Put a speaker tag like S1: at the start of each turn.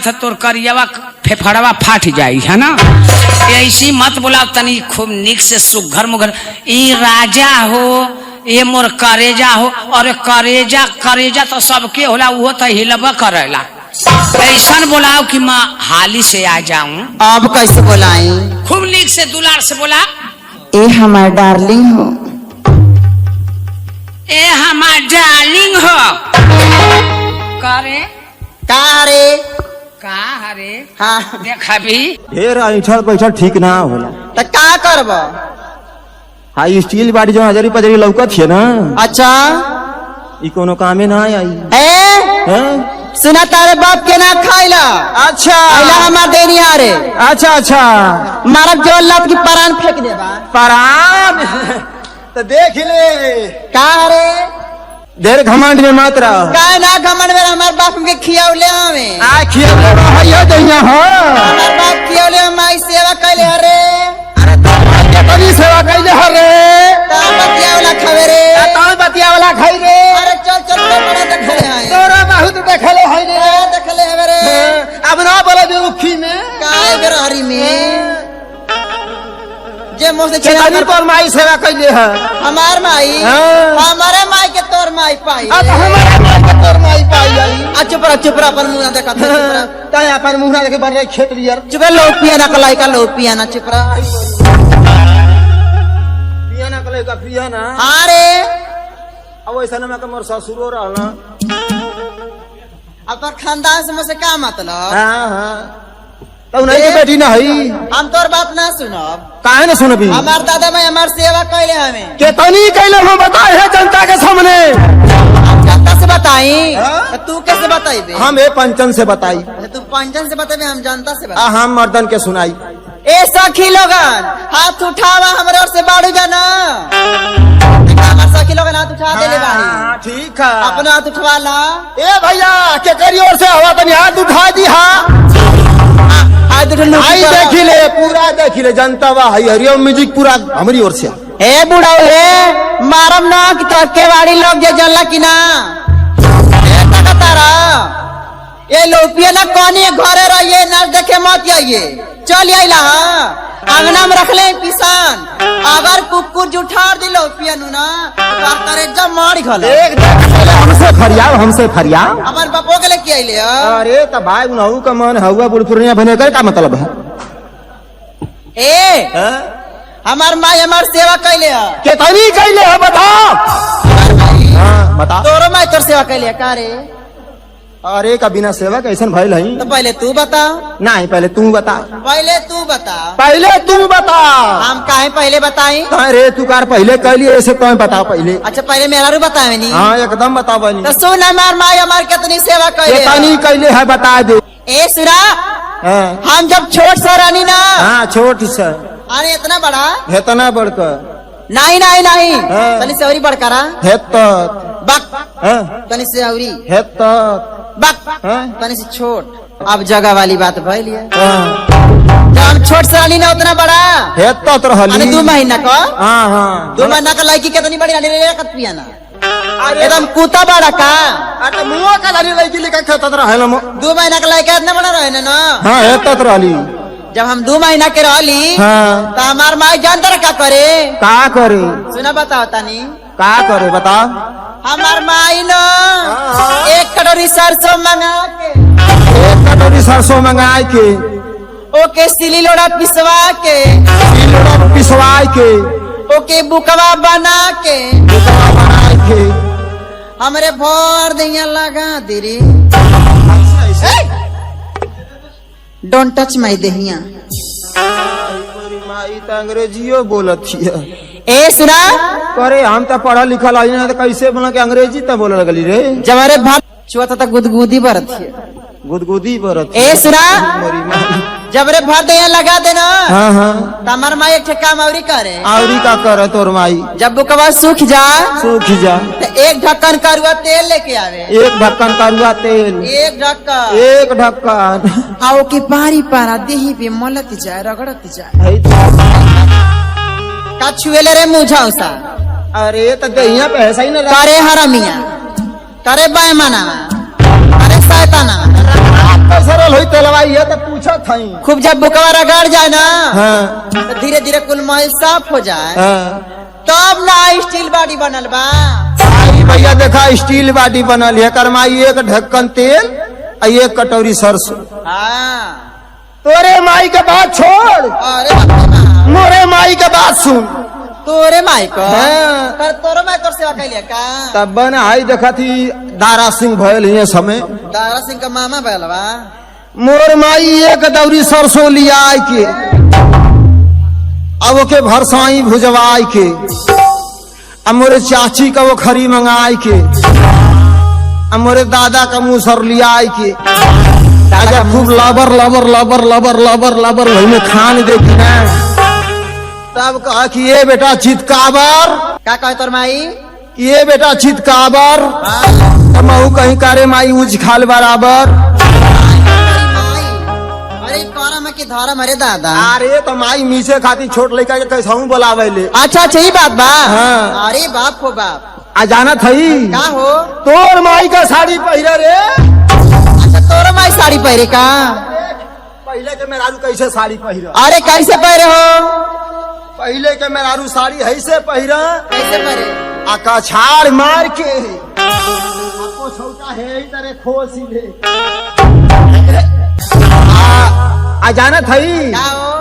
S1: तो तोर करियावा फेफड़वा फाट जाई है ना। ऐसी मत बोला तनी खूब निक से सुघर मुघर ये राजा हो ये मोर करेजा हो। और करेजा करेजा तो सबके होला वो तो हिलबा करेला। ऐसा बोलाओ कि माँ हाली से आ जाऊं।
S2: अब कैसे बोलाई?
S1: खूब निक से दुलार से बोला
S2: ए हमार डार्लिंग हो।
S1: ए हमार डार्लिंग हो। करे
S2: का रे?
S1: का हरे
S2: हाँ
S1: देखा भी
S3: ढेर ऐठल बैठल ठीक ना होला।
S2: तो का करब?
S3: हाई स्टील बाड़ी जो हजारी पजरी लौकत है ना।
S2: अच्छा
S3: ई कोनो कामे ना आई
S2: ए सुना तारे बाप के ना खाइला।
S3: अच्छा
S2: आइला हमार देनिया रे।
S3: अच्छा अच्छा
S2: मारब जो लात की परान फेंक देबा।
S3: परान तो देख ले
S2: का रे?
S3: ढेर घमंड में मत रह।
S2: का ना घमंड में हमार बाप के खियावले हमें।
S3: आ खियावले रहइयो दैया हो।
S2: हमार बाप खियावले माई सेवा कैले हरे।
S3: अरे तो तनी सेवा कैले हरे।
S2: ता बतिया वाला खावे रे।
S3: ता बतिया वाला खाई रे।
S2: अरे चल चल बड़ा देखले हैं।
S3: तोरा बहुत देखले है रे।
S2: देखले हवे रे।
S3: अब ना बोले बेउखी में
S2: काय बेरहरी में जे मोसे
S3: चेतानी तोर माई सेवा कैले है।
S2: हमार माई हमारे माई के तोर माई पाई।
S3: अब हमारे माई के तोर माई पाई आई।
S2: चुप रह अपन मुंह ना देखा था।
S3: ताय अपन मुंह ना देखे बन रहे खेत लियर।
S2: चुप लो पियाना कलाई का लो पियाना चुप रह।
S3: पियाना कले का पियाना।
S2: हां रे
S3: अब ऐसा ना मैं मोर ससुरो रहना।
S2: अब तोर खानदान से मुझसे का मतलब?
S3: हां हां तो नहीं के बेटी ना हई।
S2: हम तोर बाप ना सुनब।
S3: काहे ना सुनबी?
S2: हमार दादा मैं हमार सेवा कैले हमें।
S3: केतनी कैले हम बताए है जनता के सामने।
S2: हम जनता से बताई तो तू कैसे बताइबे?
S3: हम ए पंचन से बताई।
S2: तू पंचन से बताइबे हम जनता से
S3: आ हम मर्दन के सुनाई।
S2: ए सखी लोगन हाथ उठावा हमरे ओर से बाड़ू जाना। हमार सखी लोगन हाथ उठा देले बाड़ी।
S3: हां ठीक है
S2: अपना हाथ उठवा ला।
S3: ए भैया के करी ओर से हवा तनी हाथ उठा दी। हां
S2: हाथ उठा लो।
S3: आई देखी ले पूरा देखी ले जनता वा हई हरिओम म्यूजिक पूरा हमरी ओर से।
S2: ए बुढ़ाऊ रे मारम ना कि तो केवाड़ी लोग जे जल्ला कि ना। ए तारा ए लोपिया ना कोनी घरे रहिए ना देखे मत आइए। चल आइला अंगना में रख ले पिसान। अगर कुकुर जुठार दिलो पियनु ना तो करे जब मार खले।
S3: एक हमसे फरियाव हमसे फरियाव।
S2: हमार बापो के लेके आइले।
S3: अरे त भाई उनहु का मन हवा बुढ़पुरिया बने कर का मतलब है?
S2: ए हमार माई हमार सेवा कैले है।
S3: केतनी कैले है बताओ। हां बता।
S2: तोरो माई तोर सेवा कैले है का रे?
S3: अरे का बिना सेवा कैसन भइल हई?
S2: तो पहले तू बता।
S3: नहीं पहले तू बता।
S2: पहले तू बता।
S3: पहले तू बता।
S2: हम काहे पहले बताई?
S3: अरे तू कार पहले कैली ऐसे तो बता पहले।
S2: अच्छा पहले मेरा रू बतावे नी।
S3: हाँ एकदम बता बनी।
S2: तो सुन हमार माई हमार कितनी सेवा कैले।
S3: केतनी कैले है बता दे।
S2: ए सुरा हम जब छोट सा रानी ना।
S3: हाँ छोट सा।
S2: अरे इतना बड़ा
S3: हेतना बढ़कर
S2: नहीं नहीं नहीं तनी से औरी बड़कारा।
S3: हेत
S2: बक तनी से औरी
S3: हेत
S2: बक तनी से छोट। अब जगह वाली बात भइल है।
S3: हाँ
S2: जब हम छोट सा रानी ना उतना बड़ा
S3: हेत तो रहली।
S2: 2 महीना का।
S3: हाँ हाँ
S2: 2 महीना का लड़की कितनी बड़ी रानी रे कत पियाना। एकदम कुत्ता बड़ा का।
S3: अरे मुंह का लाली लड़की लेके खेतत रहल।
S2: 2 महीना का लड़का इतना बड़ा रहे ना।
S3: हाँ हेत तो रहली।
S2: जब हम 2 महीना के रहली
S3: हाँ
S2: तो हमार माई जानतर का करे।
S3: का करे?
S2: सुना बताओ तानी
S3: का करे बता।
S2: हमार माई न 1 कटोरी सरसों मंगा के
S3: 1 कटोरी सरसों मंगाए के
S2: ओके सिली लोड़ा पिसवा के
S3: पिसवाए के
S2: ओके बुकवा बना के
S3: बनाए के
S2: हमरे भर दिया लगा दिरी। डोंट टच माई देहिया।
S3: माई तो अंग्रेजियो बोलत हिया।
S2: ए सुना
S3: करे हम तो पढ़ा लिखल आई ना तो कैसे बोला कि अंग्रेजी तो बोले लगली रे।
S2: जब हमारे भात छुआ था गुदगुदी बरत है।
S3: गुदगुदी बरत।
S2: ए सुना
S3: मोरी माई
S2: जब रे भर दिया लगा देना।
S3: हाँ हाँ
S2: तो हमार माई एक काम औरी करे।
S3: आवरी का करे तोर माई?
S2: जब बुकवा सूख जा
S3: सूख जा
S2: तो 1 ढक्कन करुआ तेल लेके आवे।
S3: 1 ढक्कन करुआ तेल।
S2: 1 ढक्कन
S3: 1 ढक्कन
S2: आओ के पारी पारा देही पे मलत जाए रगड़त जाए।
S3: है तो।
S2: का छुएले रे मुझाउसा।
S3: अरे तो दहिया पे ऐसा ही ना
S2: करे हरमिया करे बैमाना करे शैताना
S3: बात तो सरल हुई तलवाई है तो पूछा था
S2: खूब जब बुकवा रगड़ जाए ना
S3: हाँ
S2: तो धीरे धीरे कुल महल साफ हो जाए
S3: हाँ
S2: तब ना स्टील बॉडी बनल बा।
S3: आई भैया देखा स्टील बाटी बनल है करमाई एक ढक्कन तेल और एक कटोरी सरसों।
S2: हाँ
S3: तोरे माई के बात छोड़
S2: अरे बाप रे बाप।
S3: मोरे माई के बात सुन।
S2: तोरे माई को
S3: हाँ।
S2: पर तोरे माई को सेवा कैलिया का
S3: तब बन आई देखा थी दारा सिंह भयल हिये समय
S2: दारा सिंह का मामा बैलवा।
S3: मोर माई एक दौरी सरसों लिया आई के अब ओके भरसाई भुजवाई के अब मोरे चाची का वो खरी मंगाई के अब मोरे दादा का मुसर लिया आई के दादा खूब लबर लबर लबर लबर लबर लबर वही में खान देखी ना तब कहा कि ये बेटा चितकाबर
S2: का कहे तोर माई
S3: ये बेटा चितकाबर तब महू कहीं कारे माई उज खाल बराबर।
S2: अरे करम की धर्म अरे दादा।
S3: अरे तो माई मीसे खाती छोट लड़का के कैसा बोलावे ले।
S2: अच्छा अच्छा ही बात बा।
S3: हाँ।
S2: अरे बाप हो बाप
S3: आ जाना थई
S2: का हो
S3: तोर माई का साड़ी पहिरा रे।
S2: अच्छा तोरे माई साड़ी पहरे का
S3: पहले के मेहरारू कैसे साड़ी पहिरा
S2: अरे कैसे पहरे हो
S3: पहले के मेहरारू साड़ी ऐसे पहिरा
S2: कैसे पहरे
S3: आ कछाड़ मार के आपको छोटा है ही तरह खोसी ले आ जाना थई
S2: का हो